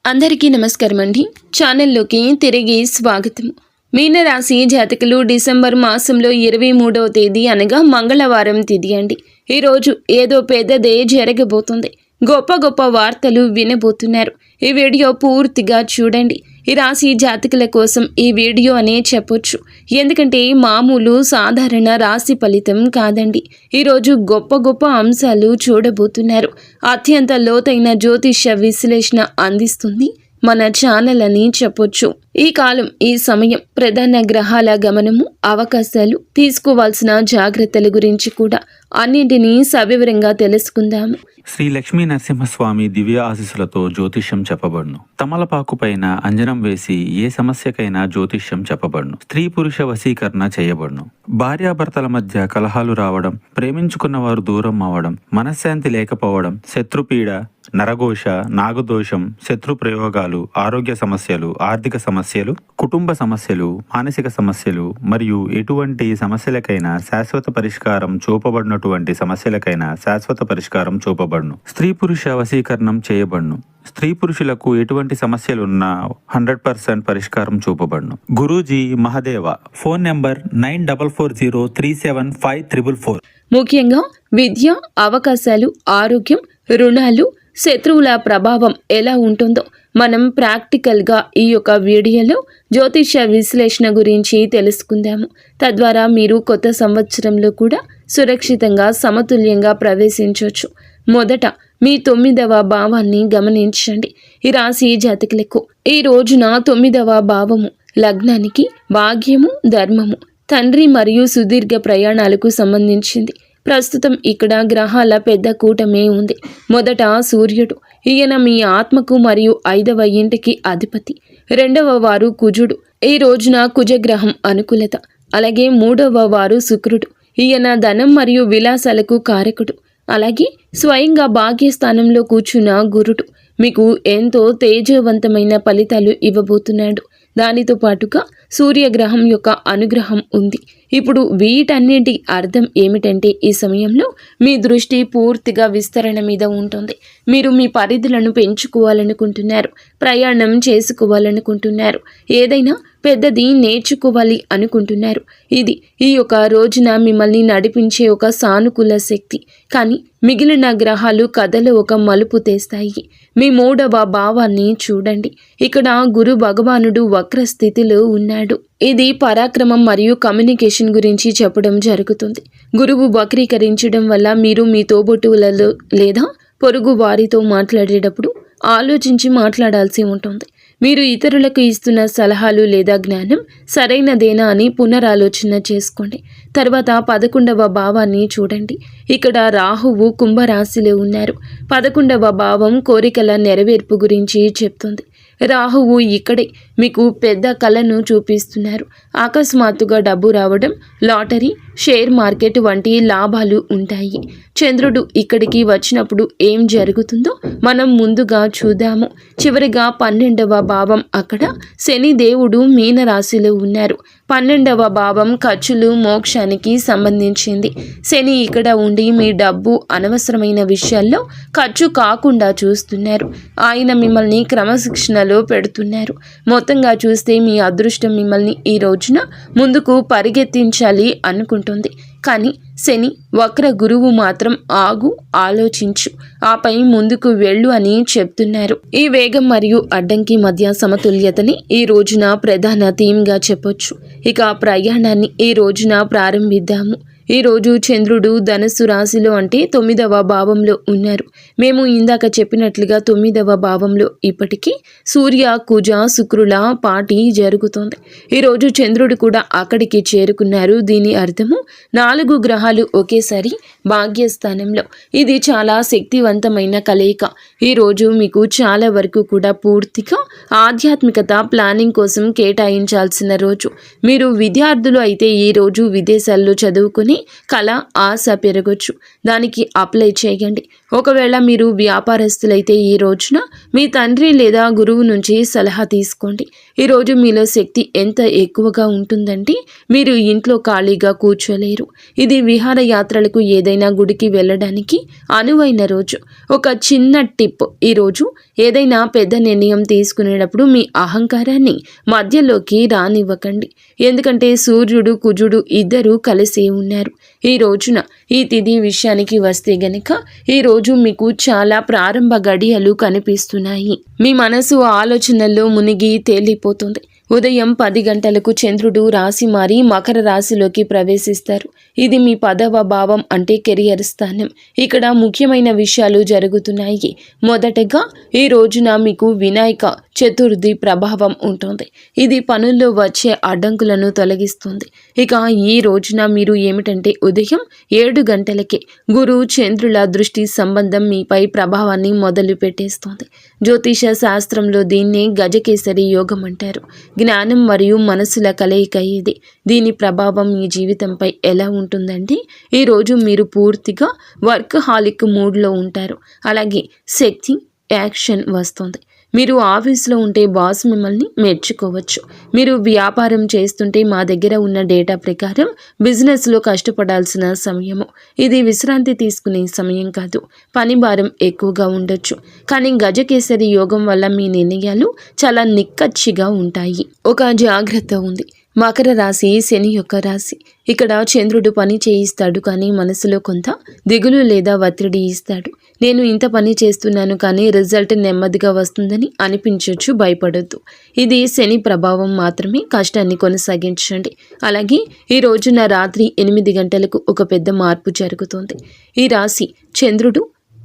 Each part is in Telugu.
అందరికీ నమస్కారం అండి. ఛానల్లోకి తిరిగి స్వాగతం. మీనరాశి జాతకులు డిసెంబర్ మాసంలో 23వ తేదీ అనగా మంగళవారం తిథి అండి. ఈరోజు ఏదో పెద్దదే జరగబోతుంది. గొప్ప గొప్ప వార్తలు వినబోతున్నారు. ఈ వీడియో పూర్తిగా చూడండి. ఈ రాశి జాతకుల కోసం ఈ వీడియో అనే చెప్పొచ్చు. ఎందుకంటే మామూలు సాధారణ రాశి ఫలితం కాదండి. ఈరోజు గొప్ప గొప్ప అంశాలు చూడబోతున్నారు. అత్యంత లోతైన జ్యోతిష్య విశ్లేషణ అందిస్తుంది మన ఛానల్ అని చెప్పొచ్చు. ఈ కాలం, ఈ సమయం ప్రధాన గ్రహాల గమనము, అవకాశాలు, తీసుకోవాల్సిన జాగ్రత్తల గురించి కూడా అన్నింటినీ సవివరంగా తెలుసుకుందాము. శ్రీ లక్ష్మీ నరసింహస్వామి దివ్య ఆశీస్సులతో జ్యోతిష్యం చెప్పబడును. తమలపాకు పైన అంజనం వేసి ఏ సమస్యకైనా జ్యోతిష్యం చెప్పబడును. స్త్రీ పురుష వశీకరణ చేయబడును. భార్యాభర్తల మధ్య కలహాలు రావడం, ప్రేమించుకున్న వారు దూరం అవ్వడం, మనశ్శాంతి లేకపోవడం, శత్రుపీడ, నరఘోష, నాగదోషం, శత్రు ప్రయోగాలు, ఆరోగ్య సమస్యలు, ఆర్థిక సమస్యలు, కుటుంబ సమస్యలు, మానసిక సమస్యలు మరియు ఎటువంటి సమస్యలకైనా శాశ్వత పరిష్కారం చూపబడినటువంటి సమస్యలకైనా శాశ్వత పరిష్కారం చూపబడును. స్త్రీ పురుష వశీకరణం చేయబడును. స్త్రీ పురుషులకు ఎటువంటి సమస్యలున్నా 100% పరిష్కారం చూపబడును. గురూజీ మహదేవ. Phone number 9440375344. ముఖ్యంగా విద్య, అవకాశాలు, ఆరోగ్యం, రుణాలు, శత్రువుల ప్రభావం ఎలా ఉంటుందో మనం ప్రాక్టికల్గా ఈ యొక్క వీడియోలో జ్యోతిష్య విశ్లేషణ గురించి తెలుసుకుందాము. తద్వారా మీరు కొత్త సంవత్సరంలో కూడా సురక్షితంగా, సమతుల్యంగా ప్రవేశించవచ్చు. మొదట మీ 9వ భావాన్ని గమనించండి. ఈ రాశి జాతకులకు ఈ రోజున 9వ భావము లగ్నానికి భాగ్యము, ధర్మము, తండ్రి మరియు సుదీర్ఘ ప్రయాణాలకు సంబంధించింది. ప్రస్తుతం ఇక్కడ గ్రహాల పెద్ద కూటమే ఉంది. మొదట సూర్యుడు, ఈయన మీ ఆత్మకు మరియు 5వ ఇంటికి అధిపతి. 2వ వారు కుజుడు, ఈ రోజున కుజగ్రహం అనుకూలత. అలాగే 3వ వారు శుక్రుడు, ఈయన ధనం మరియు విలాసాలకు కారకుడు. అలాగే స్వయంగా భాగ్యస్థానంలో కూర్చున్న గురుడు మీకు ఎంతో తేజవంతమైన ఫలితాలు ఇవ్వబోతున్నాడు. దానితో పాటుగా సూర్యగ్రహం యొక్క అనుగ్రహం ఉంది. ఇప్పుడు వీటన్నిటి అర్థం ఏమిటంటే ఈ సమయంలో మీ దృష్టి పూర్తిగా విస్తరణ మీద ఉంటుంది. మీరు మీ పరిధులను పెంచుకోవాలనుకుంటున్నారు, ప్రయాణం చేసుకోవాలనుకుంటున్నారు, ఏదైనా పెద్దది నేర్చుకోవాలి అనుకుంటున్నారు. ఇది ఈ యొక్క రోజున మిమ్మల్ని నడిపించే ఒక సానుకూల శక్తి. కానీ మిగిలిన గ్రహాలు కథలో ఒక మలుపు తెస్తాయి. మీ 3వ భావాన్ని చూడండి. ఇక్కడ గురు భగవానుడు వక్ర స్థితిలో ఉన్నాడు. ఇది పరాక్రమం మరియు కమ్యూనికేషన్ గురించి చెప్పడం జరుగుతుంది. గురువు వక్రీకరించడం వల్ల మీరు మీ తోబుట్టువులలో లేదా పొరుగు వారితో మాట్లాడేటప్పుడు ఆలోచించి మాట్లాడాల్సి ఉంటుంది. మీరు ఇతరులకు ఇస్తున్న సలహాలు లేదా జ్ఞానం సరైనదేనా అని పునరాలోచన చేసుకోండి. తర్వాత 11వ భావాన్ని చూడండి. ఇక్కడ రాహువు కుంభరాశిలో ఉన్నారు. 11వ భావం కోరికల నెరవేర్పు గురించి చెప్తుంది. రాహువు ఇక్కడే మీకు పెద్ద కళను చూపిస్తున్నారు. అకస్మాత్తుగా డబ్బు రావడం, లాటరీ, షేర్ మార్కెట్ వంటి లాభాలు ఉంటాయి. చంద్రుడు ఇక్కడికి వచ్చినప్పుడు ఏం జరుగుతుందో మనం ముందుగా చూద్దాము. చివరిగా 12వ భావం, అక్కడ శని దేవుడు మీనరాశిలో ఉన్నారు. 12వ భావం ఖర్చులు, మోక్షానికి సంబంధించింది. శని ఇక్కడ ఉండి మీ డబ్బు అనవసరమైన విషయాల్లో ఖర్చు కాకుండా చూస్తున్నారు. ఆయన మిమ్మల్ని క్రమశిక్షణలో పెడుతున్నారు. మొత్తంగా చూస్తే మీ అదృష్టం మిమ్మల్ని ఈ రోజున ముందుకు పరిగెత్తించాలి అనుకుంటుంది. కానీ శని వక్ర గురువు మాత్రం ఆగు, ఆలోచించు, ఆపై ముందుకు వెళ్ళు అని చెప్తున్నారు. ఈ వేగం మరియు అడ్డంకి మధ్య సమతుల్యతని ఈ రోజున ప్రధాన థీమ్గా చెప్పొచ్చు. ఇక ప్రయాణాన్ని ఈ రోజున ప్రారంభిద్దాము. ఈరోజు చంద్రుడు ధనుస్సు రాశిలో అంటే 9వ భావంలో ఉన్నారు. మేము ఇందాక చెప్పినట్లుగా 9వ భావంలో ఇప్పటికీ సూర్య, కుజ, శుక్రుల పార్టీ జరుగుతోంది. ఈరోజు చంద్రుడు కూడా అక్కడికి చేరుకున్నారు. దీని అర్థము 4 గ్రహాలు ఒకేసారి భాగ్యస్థానంలో. ఇది చాలా శక్తివంతమైన కలయిక. ఈరోజు మీకు చాలా వరకు కూడా పూర్తిగా ఆధ్యాత్మికత, ప్లానింగ్ కోసం కేటాయించాల్సిన రోజు. మీరు విద్యార్థులు అయితే ఈరోజు విదేశాల్లో చదువుకుని కళ, ఆశ పెరగొచ్చు. దానికి అప్లై చేయండి. ఒకవేళ మీరు వ్యాపారస్తులైతే ఈ రోజున మీ తండ్రి లేదా గురువు నుంచి సలహా తీసుకోండి. ఈరోజు మీలో శక్తి ఎంత ఎక్కువగా ఉంటుందంటే మీరు ఇంట్లో ఖాళీగా కూర్చోలేరు. ఇది విహారయాత్రలకు ఏదైనా గుడికి వెళ్ళడానికి అనువైన రోజు. ఒక చిన్న టిప్, ఈరోజు ఏదైనా పెద్ద నిర్ణయం తీసుకునేటప్పుడు మీ అహంకారాన్ని మధ్యలోకి రానివ్వకండి. ఎందుకంటే సూర్యుడు కుజుడు ఇద్దరూ కలిసి ఉన్నారు. ఈ రోజున ఈ తిథి విషయానికి వస్తే గనక ఈ రోజు మీకు చాలా ప్రారంభ గడియలు కనిపిస్తున్నాయి. మీ మనసు ఆలోచనల్లో మునిగి తేలిపోతుంది. ఉదయం 10 గంటలకు చంద్రుడు రాశి మారి మకర రాశిలోకి ప్రవేశిస్తారు. ఇది మీ 10వ భావం, అంటే కెరియర్ స్థానం. ఇక్కడ ముఖ్యమైన విషయాలు జరుగుతున్నాయి. మొదటగా ఈ రోజున మీకు వినాయక చతుర్థి ప్రభావం ఉంటుంది. ఇది పనుల్లో వచ్చే అడ్డంకులను తొలగిస్తుంది. ఇక ఈ రోజున మీరు ఏమిటంటే ఉదయం 7 గంటలకే గురు చంద్రుల దృష్టి సంబంధం మీపై ప్రభావాన్ని మొదలు పెట్టేస్తుంది. జ్యోతిష శాస్త్రంలో దీన్నే గజకేసరి యోగం అంటారు. జ్ఞానం మరియు మనసుల కలయిక ఇది. దీని ప్రభావం మీ జీవితంపై ఎలా ఉంటుందంటే ఈరోజు మీరు పూర్తిగా వర్క్ హాలిక్ మూడ్లో ఉంటారు. అలాగే శక్తి, యాక్షన్ వస్తుంది. మీరు ఆఫీస్లో ఉంటే బాస్ మిమ్మల్ని మెచ్చుకోవచ్చు. మీరు వ్యాపారం చేస్తుంటే మా దగ్గర ఉన్న డేటా ప్రకారం బిజినెస్లో కష్టపడాల్సిన సమయము. ఇది విశ్రాంతి తీసుకునే సమయం కాదు. పని భారం ఎక్కువగా ఉండొచ్చు. కానీ గజకేసరి యోగం వల్ల మీ నిర్ణయాలు చాలా నిక్కచ్చిగా ఉంటాయి. ఒక జాగ్రత్త ఉంది. మకర రాశి శని యొక్క రాశి. ఇక్కడ చంద్రుడు పని చేయిస్తాడు, కానీ మనసులో కొంత దిగులు లేదా ఒత్తిడి ఇస్తాడు. నేను ఇంత పని చేస్తున్నాను కానీ రిజల్ట్ నెమ్మదిగా వస్తుందని అనిపించవచ్చు. భయపడొద్దు. ఇది శని ప్రభావం మాత్రమే. కష్టాన్ని కొనసాగించండి. అలాగే ఈ రోజున రాత్రి 8 గంటలకు ఒక పెద్ద మార్పు జరుగుతుంది. ఈ రాశి చంద్రుడు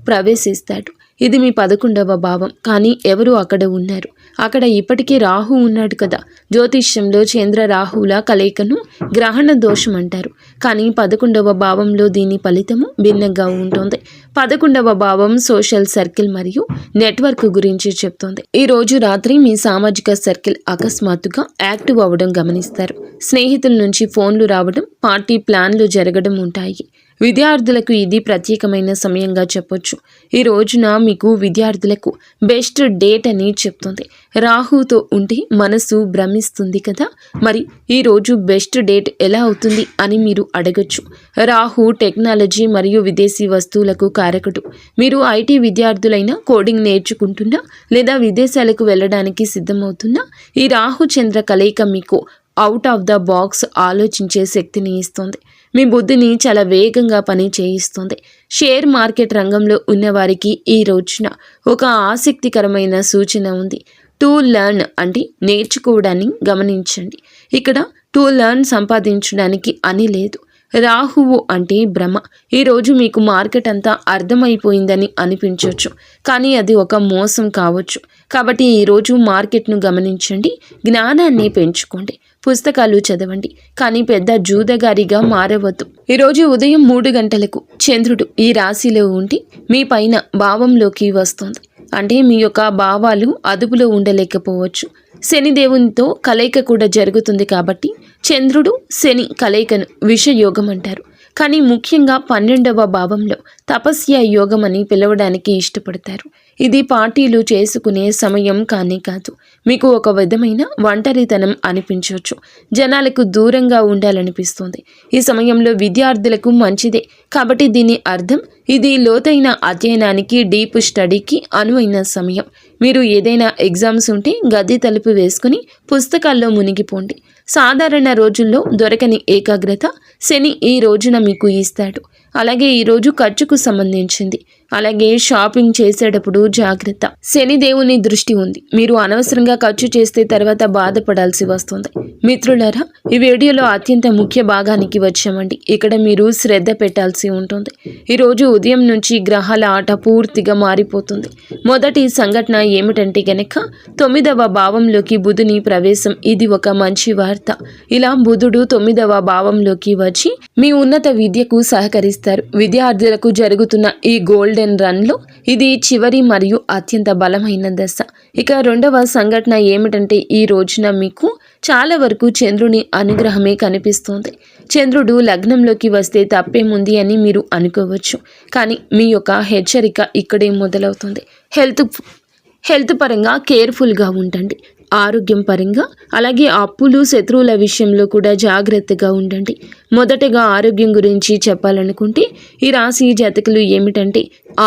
ప్రవేశిస్తాడు. ఇది మీ 11వ భావం. కానీ ఎవరు అక్కడ ఉన్నారు? అక్కడ ఇప్పటికీ రాహు ఉన్నాడు కదా. జ్యోతిష్యంలో చంద్ర రాహుల కలయికను గ్రహణ దోషం అంటారు. కానీ 11వ భావంలో దీని ఫలితము భిన్నంగా ఉంటుంది. 11వ భావం సోషల్ సర్కిల్ మరియు నెట్వర్క్ గురించి చెప్తోంది. ఈ రోజు రాత్రి మీ సామాజిక సర్కిల్ అకస్మాత్తుగా యాక్టివ్ అవ్వడం గమనిస్తారు. స్నేహితుల నుంచి ఫోన్లు రావడం, పార్టీ ప్లాన్లు జరగడం ఉంటాయి. విద్యార్థులకు ఇది ప్రత్యేకమైన సమయంగా చెప్పొచ్చు. ఈ రోజున మీకు విద్యార్థులకు బెస్ట్ డేట్ అని చెప్తుంది. రాహుతో ఉంటే మనసు భ్రమిస్తుంది కదా. మరి ఈ రోజు బెస్ట్ డేట్ ఎలా అవుతుంది అని మీరు అడగచ్చు. రాహు టెక్నాలజీ మరియు విదేశీ వస్తువులకు కారకుడు. మీరు ఐటీ విద్యార్థులైనా, కోడింగ్ నేర్చుకుంటున్నా లేదా విదేశాలకు వెళ్ళడానికి సిద్ధమవుతున్నా ఈ రాహు చంద్ర కలయిక మీకు అవుట్ ఆఫ్ ద బాక్స్ ఆలోచించే శక్తిని ఇస్తుంది. మీ బుద్ధిని చాలా వేగంగా పని చేయిస్తుంది. షేర్ మార్కెట్ రంగంలో ఉన్నవారికి ఈ రోజున ఒక ఆసక్తికరమైన సూచన ఉంది. టు లెర్న్ అంటే నేర్చుకోవడాన్ని గమనించండి. ఇక్కడ టు లెర్న్ సంపాదించడానికి అని లేదు. రాహువు అంటే భ్రమ. ఈరోజు మీకు మార్కెట్ అంతా అర్థమైపోయిందని అనిపించవచ్చు, కానీ అది ఒక మోసం కావచ్చు. కాబట్టి ఈరోజు మార్కెట్ను గమనించండి, జ్ఞానాన్ని పెంచుకోండి, పుస్తకాలు చదవండి, కానీ పెద్ద జూదగారిగా మారవద్దు. ఈరోజు ఉదయం 3 గంటలకు చంద్రుడు ఈ రాశిలో ఉండి మీ పైన భావంలోకి వస్తుంది. అంటే మీ యొక్క భావాలు అదుపులో ఉండలేకపోవచ్చు. శనిదేవునితో కలయిక కూడా జరుగుతుంది. కాబట్టి చంద్రుడు శని కలయికను విషయోగం అంటారు. కానీ ముఖ్యంగా 12వ భావంలో తపస్య యోగం అని పిలవడానికి ఇష్టపడతారు. ఇది పార్టీలు చేసుకునే సమయం కానీ కాదు. మీకు ఒక విధమైన ఒంటరితనం అనిపించవచ్చు. జనాలకు దూరంగా ఉండాలనిపిస్తుంది. ఈ సమయంలో విద్యార్థులకు మంచిదే. కాబట్టి దీని అర్థం ఇది లోతైన అధ్యయనానికి, డీప్ స్టడీకి అనువైన సమయం. మీరు ఏదైనా ఎగ్జామ్స్ ఉంటే గది తలుపు వేసుకుని పుస్తకాల్లో మునిగిపోండి. సాధారణ రోజుల్లో దొరకని ఏకాగ్రత శని ఈ రోజున మీకు ఇస్తాడు. అలాగే ఈరోజు ఖర్చుకు సంబంధించింది. అలాగే షాపింగ్ చేసేటప్పుడు జాగ్రత్త. శనిదేవుని దృష్టి ఉంది. మీరు అనవసరంగా ఖర్చు చేస్తే తర్వాత బాధపడాల్సి వస్తుంది. మిత్రులారా, ఈ వీడియోలో అత్యంత ముఖ్య భాగానికి వచ్చామండి. ఇక్కడ మీరు శ్రద్ధ పెట్టాల్సి ఉంటుంది. ఈరోజు ఉదయం నుంచి గ్రహాల ఆట పూర్తిగా మారిపోతుంది. మొదటి సంఘటన ఏమిటంటే గనక 9వ భావంలోకి బుధుని ప్రవేశం. ఇది ఒక మంచి వార్త. ఇలా బుధుడు 9వ భావంలోకి వచ్చి మీ ఉన్నత విద్యకు సహకరిస్తారు. విద్యార్థులకు జరుగుతున్న ఈ గోల్డెన్ రన్లో ఇది చివరి మరియు అత్యంత బలమైన దశ. ఇక రెండవ సంఘటన ఏమిటంటే ఈ రోజున మీకు చాలా వరకు చంద్రుని అనుగ్రహమే కనిపిస్తోంది. చంద్రుడు లగ్నంలోకి వస్తే తప్పేముంది అని మీరు అనుకోవచ్చు. కానీ మీ యొక్క హెచ్చరిక ఇక్కడే మొదలవుతుంది. హెల్త్ పరంగా కేర్ఫుల్గా ఉండండి. ఆరోగ్యం పరంగా, అలాగే అప్పులు శత్రువుల విషయంలో కూడా జాగ్రత్తగా ఉండండి. మొదటగా ఆరోగ్యం గురించి చెప్పాలనుకుంటే ఈ రాశి జాతకులు ఏమిటంటే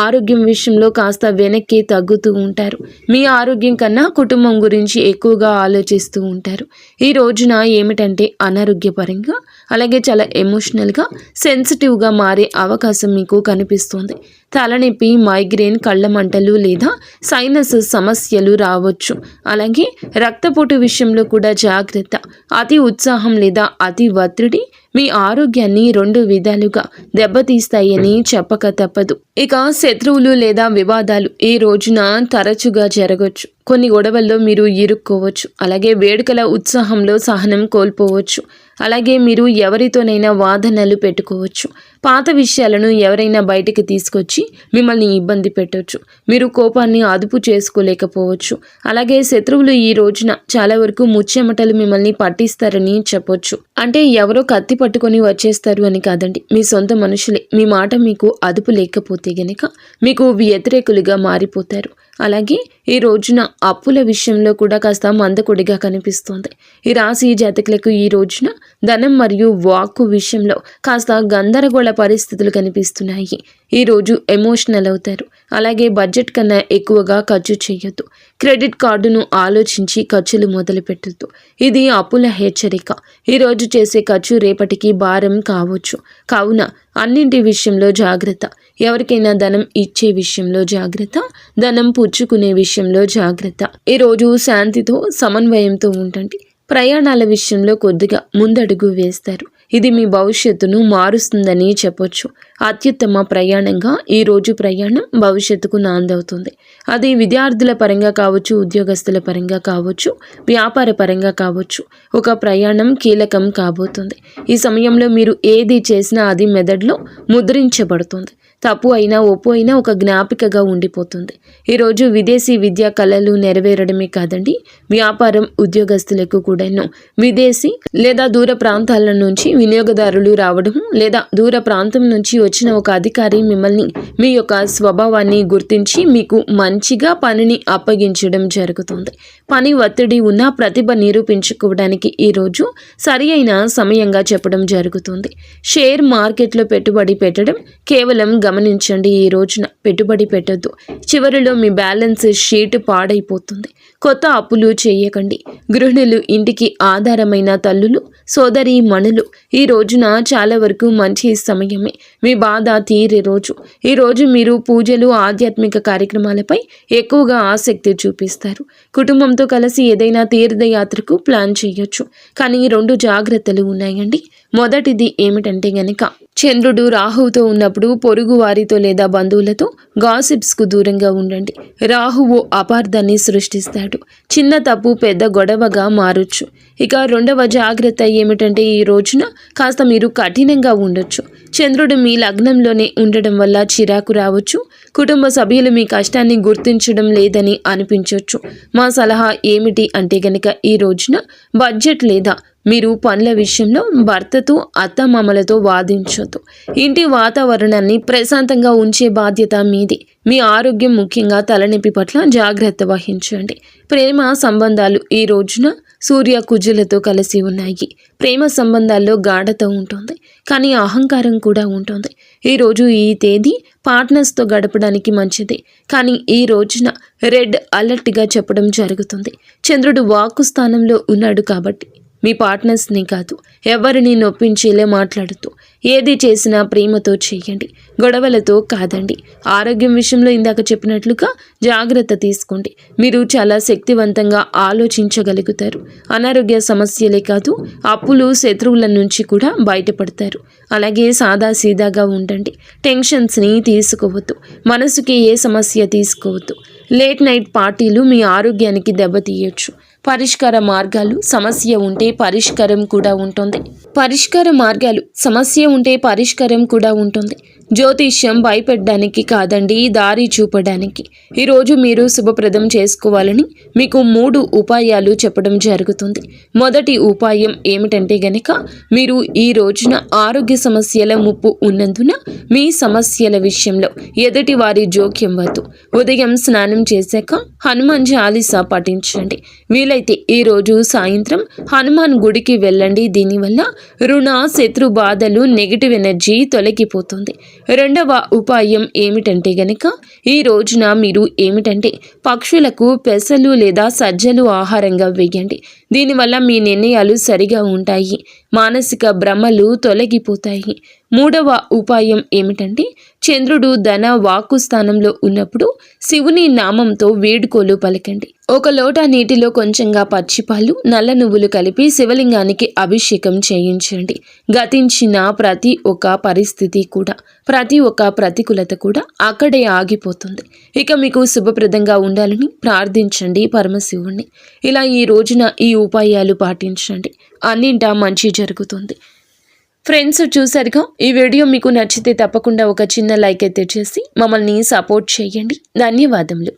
ఆరోగ్యం విషయంలో కాస్త వెనక్కి తగ్గుతూ ఉంటారు. మీ ఆరోగ్యం కన్నా కుటుంబం గురించి ఎక్కువగా ఆలోచిస్తూ ఉంటారు. ఈ రోజున ఏమిటంటే అనారోగ్యపరంగా, అలాగే చాలా ఎమోషనల్గా, సెన్సిటివ్గా మారే అవకాశం మీకు కనిపిస్తుంది. తలనొప్పి, మైగ్రేన్, కళ్ళ మంటలు లేదా సైనస్ సమస్యలు రావచ్చు. అలాగే రక్తపోటు విషయంలో కూడా జాగ్రత్త. అతి ఉత్సాహం లేదా అతి ఒత్తిడి మీ ఆరోగ్యాన్ని 2 విధాలుగా దెబ్బతీస్తాయని చెప్పక తప్పదు. ఇక శత్రువులు లేదా వివాదాలు ఈ రోజున తరచుగా జరగవచ్చు. కొన్ని గొడవల్లో మీరు ఇరుక్కోవచ్చు. అలాగే వేడుకల ఉత్సాహంలో సహనం కోల్పోవచ్చు. అలాగే మీరు ఎవరితోనైనా వాదనలు పెట్టుకోవచ్చు. పాత విషయాలను ఎవరైనా బయటికి తీసుకొచ్చి మిమ్మల్ని ఇబ్బంది పెట్టవచ్చు. మీరు కోపాన్ని అదుపు చేసుకోలేకపోవచ్చు. అలాగే శత్రువులు ఈ రోజున చాలా వరకు ముచ్చెమటలు మిమ్మల్ని పట్టిస్తారని చెప్పొచ్చు. అంటే ఎవరో కత్తి పట్టుకొని వచ్చేస్తారు అని కాదండి, మీ సొంత మనుషులే. మీ మాట మీకు అదుపు లేకపోతే గనక మీకు వ్యతిరేకులుగా మారిపోతారు. అలాగే ఈ రోజున అప్పుల విషయంలో కూడా కాస్త మందకొడిగా కనిపిస్తోంది. ఈ రాశి జాతకులకు ఈ రోజున ధనం మరియు వాక్కు విషయంలో కాస్త గందరగోళ పరిస్థితులు కనిపిస్తున్నాయి. ఈరోజు ఎమోషనల్ అవుతారు. అలాగే బడ్జెట్ కన్నా ఎక్కువగా ఖర్చు చేయొద్దు. క్రెడిట్ కార్డును ఆలోచించి ఖర్చులు మొదలు పెట్టొద్దు. ఇది అప్పుల హెచ్చరిక. ఈరోజు చేసే ఖర్చు రేపటికి భారం కావచ్చు. కావున అన్నింటి విషయంలో జాగ్రత్త. ఎవరికైనా ధనం ఇచ్చే విషయంలో జాగ్రత్త, ధనం పుచ్చుకునే విషయంలో జాగ్రత్త. ఈరోజు శాంతితో, సమన్వయంతో ఉండండి. ప్రయాణాల విషయంలో కొద్దిగా ముందడుగు వేస్తారు. ఇది మీ భవిష్యత్తును మారుస్తుందని చెప్పొచ్చు. అత్యుత్తమ ప్రయాణంగా ఈరోజు ప్రయాణం భవిష్యత్తుకు నాందవుతుంది. అది విద్యార్థుల పరంగా కావచ్చు, ఉద్యోగస్తుల పరంగా కావచ్చు, వ్యాపార పరంగా కావచ్చు. ఒక ప్రయాణం కీలకం కాబోతుంది. ఈ సమయంలో మీరు ఏది చేసినా అది మెదడులో ముద్రించబడుతుంది. తప్పు అయినా ఒప్పు అయినా ఒక జ్ఞాపికగా ఉండిపోతుంది. ఈరోజు విదేశీ విద్యా కళలు నెరవేరడమే కాదండి, వ్యాపారం ఉద్యోగస్తులకు కూడాను విదేశీ లేదా దూర ప్రాంతాల నుంచి వినియోగదారులు రావడం, లేదా దూర ప్రాంతం నుంచి వచ్చిన ఒక అధికారి మిమ్మల్ని మీ యొక్క స్వభావాన్ని గుర్తించి మీకు మంచిగా పనిని అప్పగించడం జరుగుతుంది. పని ఒత్తిడి ఉన్న ప్రతిభ నిరూపించుకోవడానికి ఈరోజు సరి అయిన సమయంగా చెప్పడం జరుగుతుంది. షేర్ మార్కెట్లో పెట్టుబడి పెట్టడం కేవలం గమనించండి. ఈ రోజున పెట్టుబడి పెట్టొద్దు. చివరిలో మీ బ్యాలెన్స్ షీట్ పాడైపోతుంది. కొత్త అప్పులు చేయకండి. గృహిణులు, ఇంటికి ఆధారమైన తల్లులు, సోదరి మణులు ఈ రోజున చాలా వరకు మంచి సమయమే. మీ బాధ తీరే రోజు. ఈరోజు మీరు పూజలు, ఆధ్యాత్మిక కార్యక్రమాలపై ఎక్కువగా ఆసక్తి చూపిస్తారు. కుటుంబంతో కలిసి ఏదైనా తీర్థయాత్రకు ప్లాన్ చేయొచ్చు. కానీ 2 జాగ్రత్తలు ఉన్నాయండి. మొదటిది ఏమిటంటే గనక చంద్రుడు రాహువుతో ఉన్నప్పుడు పొరుగు వారితో లేదా బంధువులతో గాసిప్స్కు దూరంగా ఉండండి. రాహువు అపార్థాన్ని సృష్టిస్తాడు. చిన్న తప్పు పెద్ద గొడవగా మారొచ్చు. ఇక 2వ జాగ్రత్త ఏమిటంటే ఈ రోజున కాస్త మీరు కఠినంగా ఉండొచ్చు. చంద్రుడు మీ లగ్నంలోనే ఉండడం వల్ల చిరాకు రావచ్చు. కుటుంబ సభ్యులు మీ కష్టాన్ని గుర్తించడం లేదని అనిపించవచ్చు. మా సలహా ఏమిటి అంటే గనక ఈ రోజున బడ్జెట్ లేదా మీరు పనుల విషయంలో భర్తతో, అత్తమామలతో వాదించొద్దు. ఇంటి వాతావరణాన్ని ప్రశాంతంగా ఉంచే బాధ్యత మీది. మీ ఆరోగ్యం, ముఖ్యంగా తలనొప్పి పట్ల జాగ్రత్త వహించండి. ప్రేమ సంబంధాలు ఈ రోజున సూర్య కుజులతో కలిసి ఉన్నాయి. ప్రేమ సంబంధాల్లో గాఢత ఉంటుంది, కానీ అహంకారం కూడా ఉంటుంది. ఈరోజు ఈ తేదీ పార్ట్నర్స్తో గడపడానికి మంచిది, కానీ ఈ రోజున రెడ్ అలర్ట్గా చెప్పడం జరుగుతుంది. చంద్రుడు వాక్కు స్థానంలో ఉన్నాడు కాబట్టి మీ పార్ట్నర్స్ని కాదు, ఎవరిని నొప్పించేలా మాట్లాడుతూ ఏది చేసినా ప్రేమతో చేయండి, గొడవలతో కాదండి. ఆరోగ్యం విషయంలో ఇందాక చెప్పినట్లుగా జాగ్రత్త తీసుకోండి. మీరు చాలా శక్తివంతంగా ఆలోచించగలుగుతారు. అనారోగ్య సమస్యలే కాదు, అప్పులు, శత్రువుల నుంచి కూడా బయటపడతారు. అలాగే సాదాసీదాగా ఉండండి. టెన్షన్స్ని తీసుకోవద్దు. మనసుకి ఏ సమస్య తీసుకోవద్దు. లేట్ నైట్ పార్టీలు మీ ఆరోగ్యానికి దెబ్బతీయొచ్చు. పరిష్కార మార్గాలు, సమస్య ఉంటే పరిష్కారం కూడా ఉంటుంది. జ్యోతిష్యం భయపెట్టడానికి కాదండి, దారి చూపడానికి. ఈరోజు మీరు శుభప్రదం చేసుకోవాలని మీకు 3 ఉపాయాలు చెప్పడం జరుగుతుంది. మొదటి ఉపాయం ఏమిటంటే గనక, మీరు ఈ రోజున ఆరోగ్య సమస్యల ముప్పు ఉన్నందున మీ సమస్యల విషయంలో ఎదుటి వారి జోక్యం వద్దు. ఉదయం స్నానం చేశాక హనుమాన్ చాలీసా పఠించండి. వీలైతే ఈ రోజు సాయంత్రం హనుమాన్ గుడికి వెళ్ళండి. దీనివల్ల రుణ శత్రు బాధలు, నెగిటివ్ ఎనర్జీ తొలగిపోతుంది. రెండవ ఉపాయం ఏమిటంటే గనక, ఈ రోజున మీరు పక్షులకు పెసలు లేదా సజ్జలు ఆహారంగా వేయండి. దీనివల్ల మీ నిర్ణయాలు సరిగా ఉంటాయి, మానసిక భ్రమలు తొలగిపోతాయి. మూడవ ఉపాయం ఏమిటంటే, చంద్రుడు ధన వాక్కు స్థానంలో ఉన్నప్పుడు శివుని నామంతో వేడుకోలు పలకండి. 1 లోటా నీటిలో కొంచెంగా పచ్చిపాలు, నల్ల నువ్వులు కలిపి శివలింగానికి అభిషేకం చేయించండి. గతించిన ప్రతి ఒక్క పరిస్థితి కూడా, ప్రతి ఒక్క ప్రతికూలత కూడా అక్కడే ఆగిపోతుంది. ఇక మీకు శుభప్రదంగా ఉండాలని ప్రార్థించండి పరమశివుణ్ణి. ఇలా ఈ రోజున ఈ ఉపాయాలు పాటించండి, అన్నింటా మంచి జరుగుతుంది. ఫ్రెండ్స్, చూసారుగా, ఈ వీడియో మీకు నచ్చితే తప్పకుండా ఒక చిన్న లైక్ అయితే చేసి మమ్మల్ని సపోర్ట్ చేయండి. ధన్యవాదములు.